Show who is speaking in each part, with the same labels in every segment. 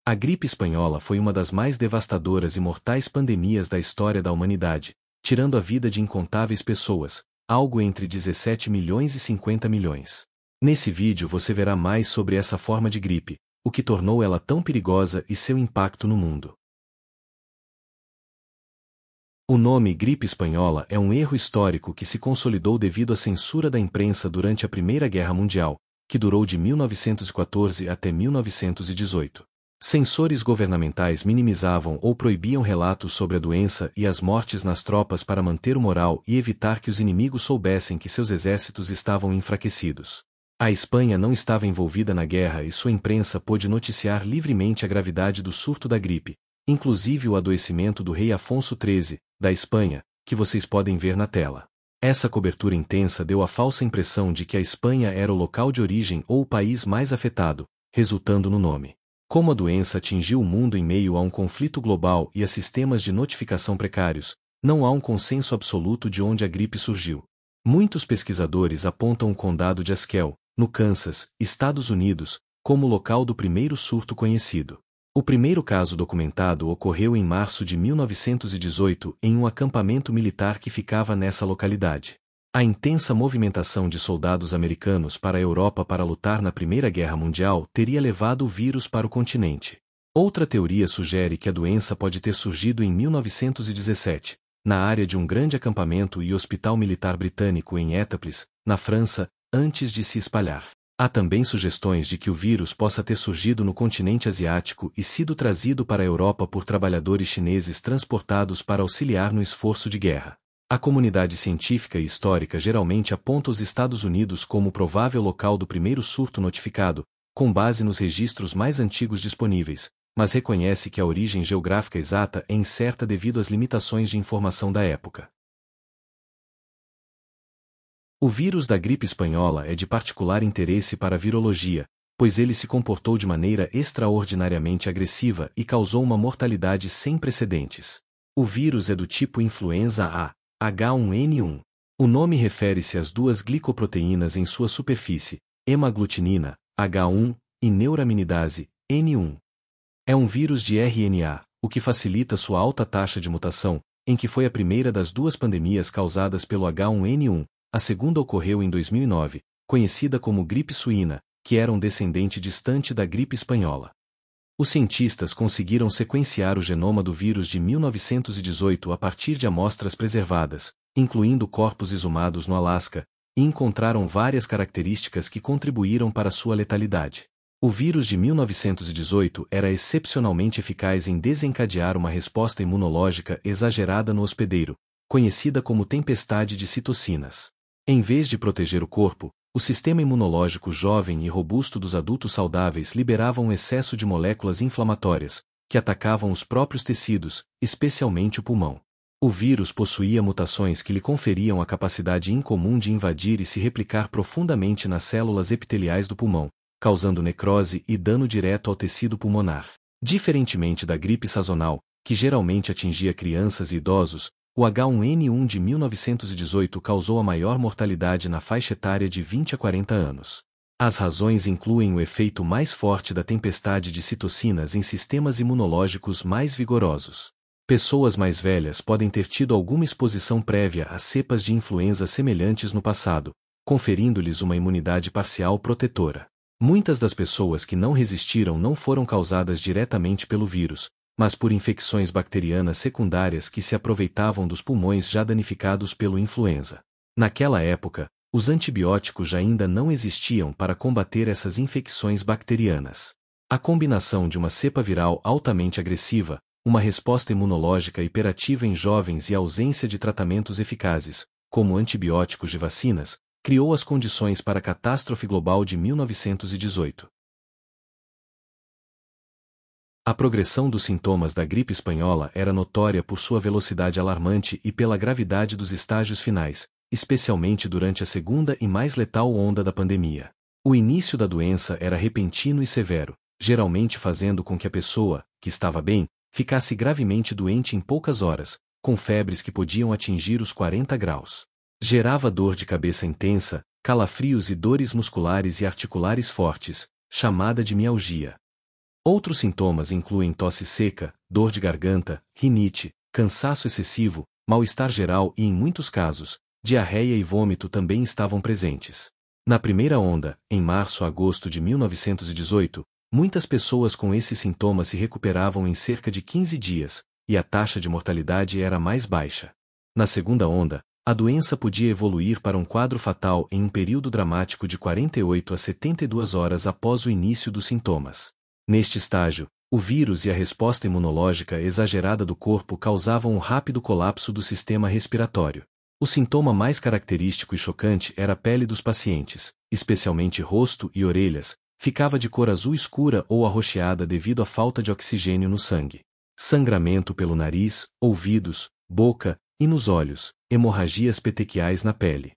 Speaker 1: A gripe espanhola foi uma das mais devastadoras e mortais pandemias da história da humanidade, tirando a vida de incontáveis pessoas, algo entre 17 milhões e 50 milhões. Nesse vídeo você verá mais sobre essa forma de gripe, o que tornou ela tão perigosa e seu impacto no mundo. O nome gripe espanhola é um erro histórico que se consolidou devido à censura da imprensa durante a Primeira Guerra Mundial, que durou de 1914 até 1918. Censores governamentais minimizavam ou proibiam relatos sobre a doença e as mortes nas tropas para manter o moral e evitar que os inimigos soubessem que seus exércitos estavam enfraquecidos. A Espanha não estava envolvida na guerra e sua imprensa pôde noticiar livremente a gravidade do surto da gripe, inclusive o adoecimento do rei Afonso XIII, da Espanha, que vocês podem ver na tela. Essa cobertura intensa deu a falsa impressão de que a Espanha era o local de origem ou o país mais afetado, resultando no nome. Como a doença atingiu o mundo em meio a um conflito global e a sistemas de notificação precários, não há um consenso absoluto de onde a gripe surgiu. Muitos pesquisadores apontam o condado de Haskell, no Kansas, Estados Unidos, como o local do primeiro surto conhecido. O primeiro caso documentado ocorreu em março de 1918 em um acampamento militar que ficava nessa localidade. A intensa movimentação de soldados americanos para a Europa para lutar na Primeira Guerra Mundial teria levado o vírus para o continente. Outra teoria sugere que a doença pode ter surgido em 1917, na área de um grande acampamento e hospital militar britânico em Étaples, na França, antes de se espalhar. Há também sugestões de que o vírus possa ter surgido no continente asiático e sido trazido para a Europa por trabalhadores chineses transportados para auxiliar no esforço de guerra. A comunidade científica e histórica geralmente aponta os Estados Unidos como o provável local do primeiro surto notificado, com base nos registros mais antigos disponíveis, mas reconhece que a origem geográfica exata é incerta devido às limitações de informação da época. O vírus da gripe espanhola é de particular interesse para a virologia, pois ele se comportou de maneira extraordinariamente agressiva e causou uma mortalidade sem precedentes. O vírus é do tipo influenza A, H1N1. O nome refere-se às duas glicoproteínas em sua superfície, hemaglutinina, H1, e neuraminidase, N1. É um vírus de RNA, o que facilita sua alta taxa de mutação, em que foi a primeira das duas pandemias causadas pelo H1N1, a segunda ocorreu em 2009, conhecida como gripe suína, que era um descendente distante da gripe espanhola. Os cientistas conseguiram sequenciar o genoma do vírus de 1918 a partir de amostras preservadas, incluindo corpos exumados no Alasca, e encontraram várias características que contribuíram para sua letalidade. O vírus de 1918 era excepcionalmente eficaz em desencadear uma resposta imunológica exagerada no hospedeiro, conhecida como tempestade de citocinas. Em vez de proteger o corpo, o sistema imunológico jovem e robusto dos adultos saudáveis liberava um excesso de moléculas inflamatórias, que atacavam os próprios tecidos, especialmente o pulmão. O vírus possuía mutações que lhe conferiam a capacidade incomum de invadir e se replicar profundamente nas células epiteliais do pulmão, causando necrose e dano direto ao tecido pulmonar. Diferentemente da gripe sazonal, que geralmente atingia crianças e idosos, o H1N1 de 1918 causou a maior mortalidade na faixa etária de 20 a 40 anos. As razões incluem o efeito mais forte da tempestade de citocinas em sistemas imunológicos mais vigorosos. Pessoas mais velhas podem ter tido alguma exposição prévia a cepas de influenza semelhantes no passado, conferindo-lhes uma imunidade parcial protetora. Muitas das pessoas que não resistiram não foram causadas diretamente pelo vírus, mas por infecções bacterianas secundárias que se aproveitavam dos pulmões já danificados pelo influenza. Naquela época, os antibióticos ainda não existiam para combater essas infecções bacterianas. A combinação de uma cepa viral altamente agressiva, uma resposta imunológica hiperativa em jovens e a ausência de tratamentos eficazes, como antibióticos de vacinas, criou as condições para a catástrofe global de 1918. A progressão dos sintomas da gripe espanhola era notória por sua velocidade alarmante e pela gravidade dos estágios finais, especialmente durante a segunda e mais letal onda da pandemia. O início da doença era repentino e severo, geralmente fazendo com que a pessoa, que estava bem, ficasse gravemente doente em poucas horas, com febres que podiam atingir os 40 graus. Gerava dor de cabeça intensa, calafrios e dores musculares e articulares fortes, chamada de mialgia. Outros sintomas incluem tosse seca, dor de garganta, rinite, cansaço excessivo, mal-estar geral e, em muitos casos, diarreia e vômito também estavam presentes. Na primeira onda, em março a agosto de 1918, muitas pessoas com esses sintomas se recuperavam em cerca de 15 dias, e a taxa de mortalidade era mais baixa. Na segunda onda, a doença podia evoluir para um quadro fatal em um período dramático de 48 a 72 horas após o início dos sintomas. Neste estágio, o vírus e a resposta imunológica exagerada do corpo causavam um rápido colapso do sistema respiratório. O sintoma mais característico e chocante era a pele dos pacientes, especialmente rosto e orelhas, ficava de cor azul escura ou arroxeada devido à falta de oxigênio no sangue. Sangramento pelo nariz, ouvidos, boca e nos olhos, hemorragias petequiais na pele.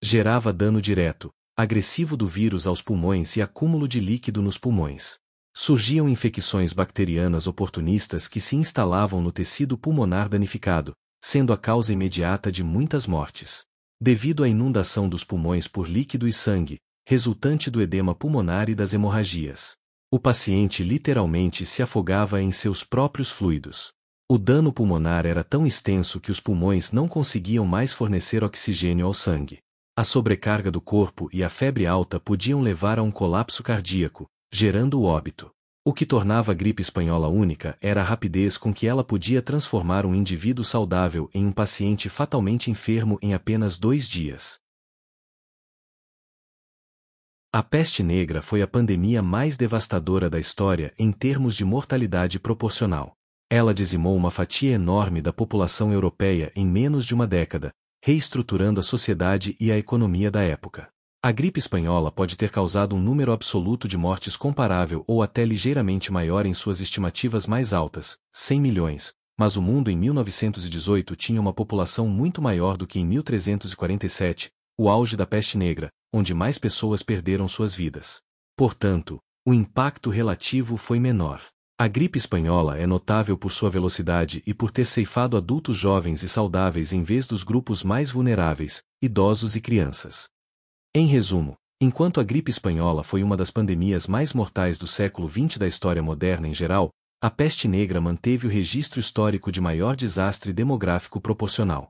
Speaker 1: Gerava dano direto, agressivo do vírus aos pulmões e acúmulo de líquido nos pulmões. Surgiam infecções bacterianas oportunistas que se instalavam no tecido pulmonar danificado, sendo a causa imediata de muitas mortes. Devido à inundação dos pulmões por líquido e sangue, resultante do edema pulmonar e das hemorragias, o paciente literalmente se afogava em seus próprios fluidos. O dano pulmonar era tão extenso que os pulmões não conseguiam mais fornecer oxigênio ao sangue. A sobrecarga do corpo e a febre alta podiam levar a um colapso cardíaco, gerando o óbito. O que tornava a gripe espanhola única era a rapidez com que ela podia transformar um indivíduo saudável em um paciente fatalmente enfermo em apenas 2 dias. A peste negra foi a pandemia mais devastadora da história em termos de mortalidade proporcional. Ela dizimou uma fatia enorme da população europeia em menos de uma década, reestruturando a sociedade e a economia da época. A gripe espanhola pode ter causado um número absoluto de mortes comparável ou até ligeiramente maior em suas estimativas mais altas, 100 milhões, mas o mundo em 1918 tinha uma população muito maior do que em 1347, o auge da peste negra, onde mais pessoas perderam suas vidas. Portanto, o impacto relativo foi menor. A gripe espanhola é notável por sua velocidade e por ter ceifado adultos jovens e saudáveis em vez dos grupos mais vulneráveis, idosos e crianças. Em resumo, enquanto a gripe espanhola foi uma das pandemias mais mortais do século XX da história moderna em geral, a peste negra manteve o registro histórico de maior desastre demográfico proporcional.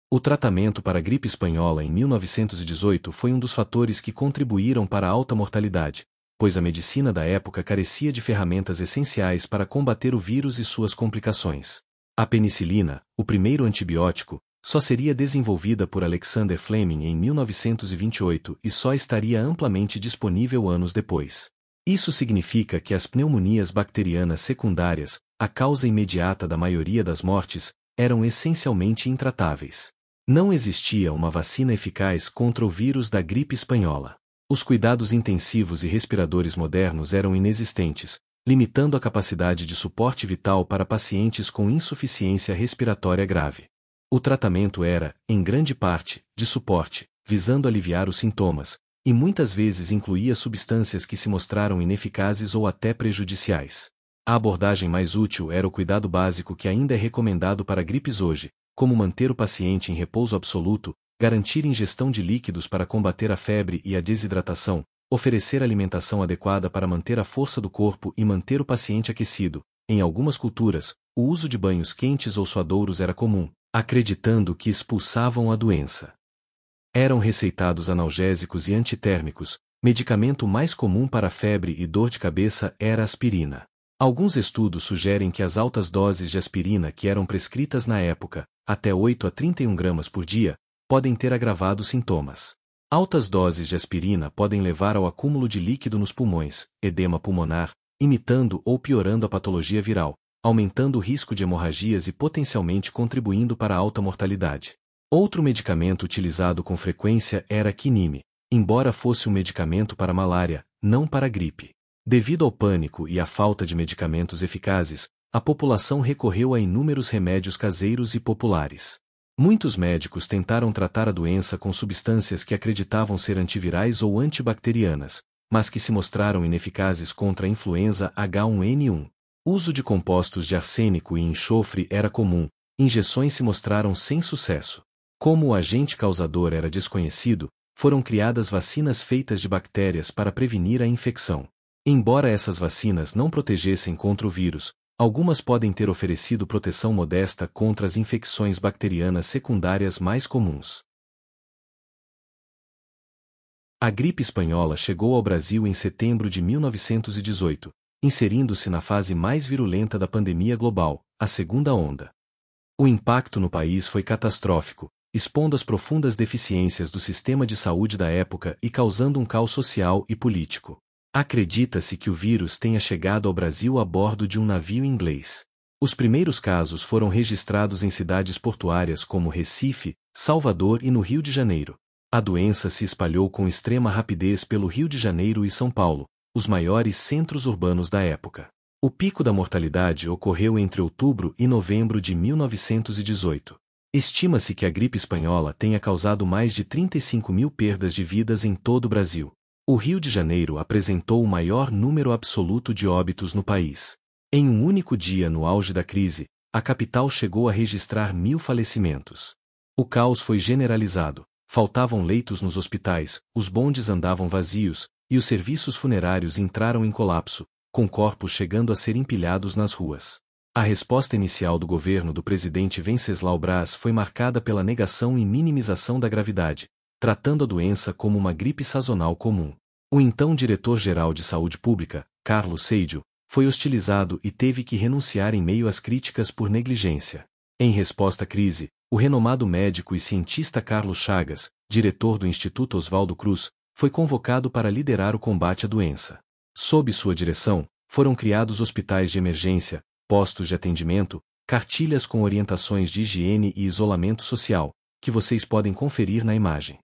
Speaker 1: O tratamento para a gripe espanhola em 1918 foi um dos fatores que contribuíram para a alta mortalidade, pois a medicina da época carecia de ferramentas essenciais para combater o vírus e suas complicações. A penicilina, o primeiro antibiótico, só seria desenvolvida por Alexander Fleming em 1928 e só estaria amplamente disponível anos depois. Isso significa que as pneumonias bacterianas secundárias, a causa imediata da maioria das mortes, eram essencialmente intratáveis. Não existia uma vacina eficaz contra o vírus da gripe espanhola. Os cuidados intensivos e respiradores modernos eram inexistentes, limitando a capacidade de suporte vital para pacientes com insuficiência respiratória grave. O tratamento era, em grande parte, de suporte, visando aliviar os sintomas, e muitas vezes incluía substâncias que se mostraram ineficazes ou até prejudiciais. A abordagem mais útil era o cuidado básico que ainda é recomendado para gripes hoje, como manter o paciente em repouso absoluto, garantir ingestão de líquidos para combater a febre e a desidratação, oferecer alimentação adequada para manter a força do corpo e manter o paciente aquecido. Em algumas culturas, o uso de banhos quentes ou suadouros era comum, acreditando que expulsavam a doença. Eram receitados analgésicos e antitérmicos, medicamento mais comum para febre e dor de cabeça era a aspirina. Alguns estudos sugerem que as altas doses de aspirina que eram prescritas na época, até 8 a 31 gramas por dia, podem ter agravado os sintomas. Altas doses de aspirina podem levar ao acúmulo de líquido nos pulmões, edema pulmonar, imitando ou piorando a patologia viral, aumentando o risco de hemorragias e potencialmente contribuindo para a alta mortalidade. Outro medicamento utilizado com frequência era a quinine, embora fosse um medicamento para malária, não para gripe. Devido ao pânico e à falta de medicamentos eficazes, a população recorreu a inúmeros remédios caseiros e populares. Muitos médicos tentaram tratar a doença com substâncias que acreditavam ser antivirais ou antibacterianas, mas que se mostraram ineficazes contra a influenza H1N1. Uso de compostos de arsênico e enxofre era comum, injeções se mostraram sem sucesso. Como o agente causador era desconhecido, foram criadas vacinas feitas de bactérias para prevenir a infecção. Embora essas vacinas não protegessem contra o vírus, algumas podem ter oferecido proteção modesta contra as infecções bacterianas secundárias mais comuns. A gripe espanhola chegou ao Brasil em setembro de 1918, inserindo-se na fase mais virulenta da pandemia global, a segunda onda. O impacto no país foi catastrófico, expondo as profundas deficiências do sistema de saúde da época e causando um caos social e político. Acredita-se que o vírus tenha chegado ao Brasil a bordo de um navio inglês. Os primeiros casos foram registrados em cidades portuárias como Recife, Salvador e no Rio de Janeiro. A doença se espalhou com extrema rapidez pelo Rio de Janeiro e São Paulo, os maiores centros urbanos da época. O pico da mortalidade ocorreu entre outubro e novembro de 1918. Estima-se que a gripe espanhola tenha causado mais de 35 mil perdas de vidas em todo o Brasil. O Rio de Janeiro apresentou o maior número absoluto de óbitos no país. Em um único dia no auge da crise, a capital chegou a registrar 1.000 falecimentos. O caos foi generalizado, faltavam leitos nos hospitais, os bondes andavam vazios, e os serviços funerários entraram em colapso, com corpos chegando a ser empilhados nas ruas. A resposta inicial do governo do presidente Venceslau Braz foi marcada pela negação e minimização da gravidade, tratando a doença como uma gripe sazonal comum. O então diretor-geral de saúde pública, Carlos Seidio, foi hostilizado e teve que renunciar em meio às críticas por negligência. Em resposta à crise, o renomado médico e cientista Carlos Chagas, diretor do Instituto Oswaldo Cruz, foi convocado para liderar o combate à doença. Sob sua direção, foram criados hospitais de emergência, postos de atendimento, cartilhas com orientações de higiene e isolamento social, que vocês podem conferir na imagem.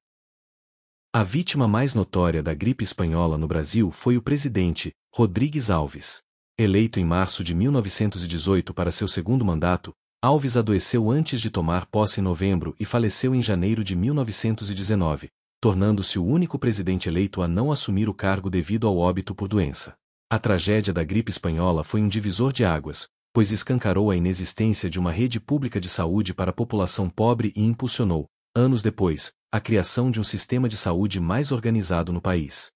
Speaker 1: A vítima mais notória da gripe espanhola no Brasil foi o presidente, Rodrigues Alves. Eleito em março de 1918 para seu segundo mandato, Alves adoeceu antes de tomar posse em novembro e faleceu em janeiro de 1919, tornando-se o único presidente eleito a não assumir o cargo devido ao óbito por doença. A tragédia da gripe espanhola foi um divisor de águas, pois escancarou a inexistência de uma rede pública de saúde para a população pobre e impulsionou, anos depois, a criação de um sistema de saúde mais organizado no país.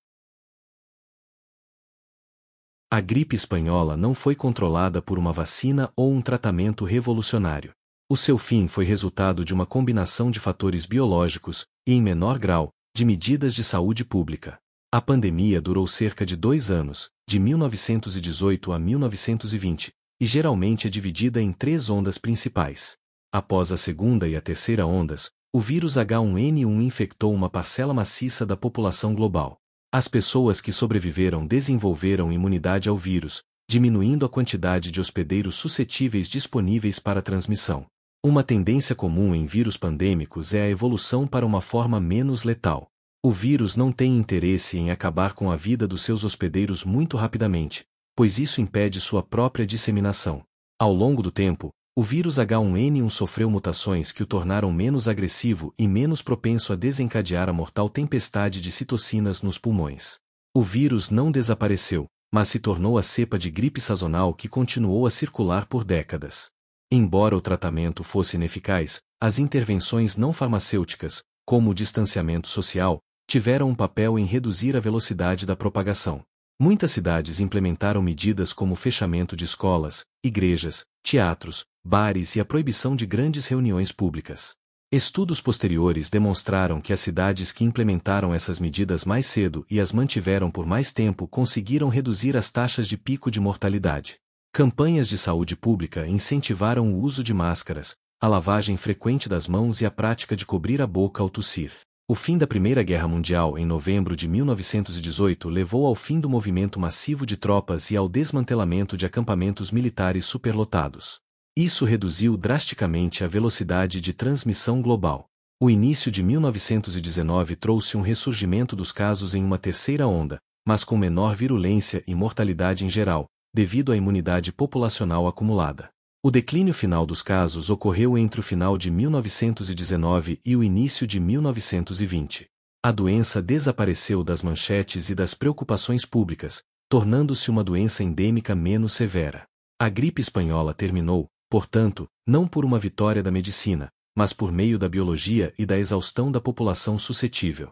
Speaker 1: A gripe espanhola não foi controlada por uma vacina ou um tratamento revolucionário. O seu fim foi resultado de uma combinação de fatores biológicos, e em menor grau, de medidas de saúde pública. A pandemia durou cerca de 2 anos, de 1918 a 1920, e geralmente é dividida em 3 ondas principais. Após a segunda e a terceira ondas, o vírus H1N1 infectou uma parcela maciça da população global. As pessoas que sobreviveram desenvolveram imunidade ao vírus, diminuindo a quantidade de hospedeiros suscetíveis disponíveis para a transmissão. Uma tendência comum em vírus pandêmicos é a evolução para uma forma menos letal. O vírus não tem interesse em acabar com a vida dos seus hospedeiros muito rapidamente, pois isso impede sua própria disseminação. Ao longo do tempo, o vírus H1N1 sofreu mutações que o tornaram menos agressivo e menos propenso a desencadear a mortal tempestade de citocinas nos pulmões. O vírus não desapareceu, mas se tornou a cepa de gripe sazonal que continuou a circular por décadas. Embora o tratamento fosse ineficaz, as intervenções não farmacêuticas, como o distanciamento social, tiveram um papel em reduzir a velocidade da propagação. Muitas cidades implementaram medidas como o fechamento de escolas, igrejas, teatros, bares e a proibição de grandes reuniões públicas. Estudos posteriores demonstraram que as cidades que implementaram essas medidas mais cedo e as mantiveram por mais tempo conseguiram reduzir as taxas de pico de mortalidade. Campanhas de saúde pública incentivaram o uso de máscaras, a lavagem frequente das mãos e a prática de cobrir a boca ao tossir. O fim da Primeira Guerra Mundial em novembro de 1918 levou ao fim do movimento massivo de tropas e ao desmantelamento de acampamentos militares superlotados. Isso reduziu drasticamente a velocidade de transmissão global. O início de 1919 trouxe um ressurgimento dos casos em uma terceira onda, mas com menor virulência e mortalidade em geral, devido à imunidade populacional acumulada. O declínio final dos casos ocorreu entre o final de 1919 e o início de 1920. A doença desapareceu das manchetes e das preocupações públicas, tornando-se uma doença endêmica menos severa. A gripe espanhola terminou, portanto, não por uma vitória da medicina, mas por meio da biologia e da exaustão da população suscetível.